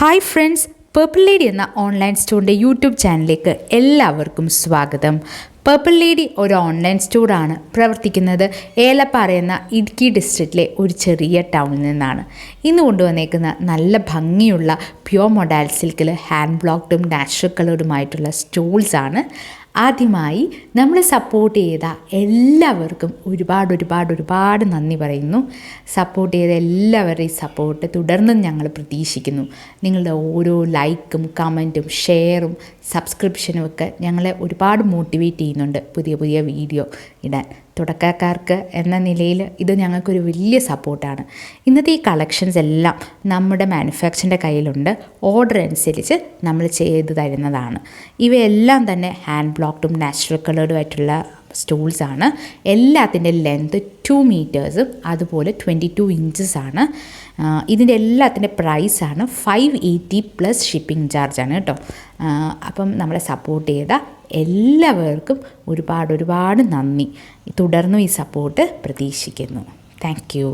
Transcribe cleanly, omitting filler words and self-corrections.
Hi friends, purple lady എന്ന online സ്റ്റോറിൻ്റെ YouTube ചാനലിലേക്ക് എല്ലാവർക്കും സ്വാഗതം. പേർപ്പിൾ ലേഡി ഒരു ഓൺലൈൻ സ്റ്റോറാണ്. പ്രവർത്തിക്കുന്നത് ഏലപ്പാറ എന്ന ഇടുക്കി ഡിസ്ട്രിക്റ്റിലെ ഒരു ചെറിയ ടൗണിൽ നിന്നാണ്. ഇന്ന് കൊണ്ടുവന്നേക്കുന്ന നല്ല ഭംഗിയുള്ള പ്യുവർ മൊഡാൽ സിൽക്കിൽ ഹാൻഡ് ബ്ലോക്ക്ഡും നാച്ചുറൽ കളറുമായിട്ടുള്ള സ്റ്റോൾസാണ്. ആദ്യമായി നമ്മൾ സപ്പോർട്ട് ചെയ്ത എല്ലാവർക്കും ഒരുപാട് നന്ദി പറയുന്നു. സപ്പോർട്ട് ചെയ്ത എല്ലാവരുടെയും സപ്പോർട്ട് തുടർന്നും ഞങ്ങൾ പ്രതീക്ഷിക്കുന്നു. നിങ്ങളുടെ ഓരോ ലൈക്കും കമൻറ്റും ഷെയറും സബ്സ്ക്രിപ്ഷനും ഒക്കെ ഞങ്ങളെ ഒരുപാട് മോട്ടിവേറ്റ് ചെയ്യുന്നുണ്ട് പുതിയ വീഡിയോ ഇടാൻ. തുടക്കക്കാർക്ക് എന്ന നിലയിൽ ഇത് ഞങ്ങൾക്കൊരു വലിയ സപ്പോർട്ടാണ്. ഇന്നത്തെ ഈ കളക്ഷൻസ് എല്ലാം നമ്മുടെ മാനുഫാക്ചറിൻ്റെ കയ്യിലുണ്ട്. ഓർഡർ അനുസരിച്ച് നമ്മൾ ചെയ്ത് തരുന്നതാണ്. ഇവയെല്ലാം തന്നെ ഹാൻഡ് ബ്ലോക്ക്ഡും നാച്ചുറൽ കളേർഡുമായിട്ടുള്ള സ്റ്റോൾസാണ്. എല്ലാത്തിൻ്റെ ലെങ്ത് 2 മീറ്റേഴ്സും അതുപോലെ 22 ഇഞ്ചസാണ്. ഇതിൻ്റെ എല്ലാത്തിൻ്റെ പ്രൈസാണ് 580 പ്ലസ് ഷിപ്പിംഗ് ചാർജാണ് കേട്ടോ. അപ്പം നമ്മളെ സപ്പോർട്ട് ചെയ്ത എല്ലാവർക്കും ഒരുപാട് നന്ദി. തുടർന്നും ഈ സപ്പോർട്ട് പ്രതീക്ഷിക്കുന്നു. Thank you.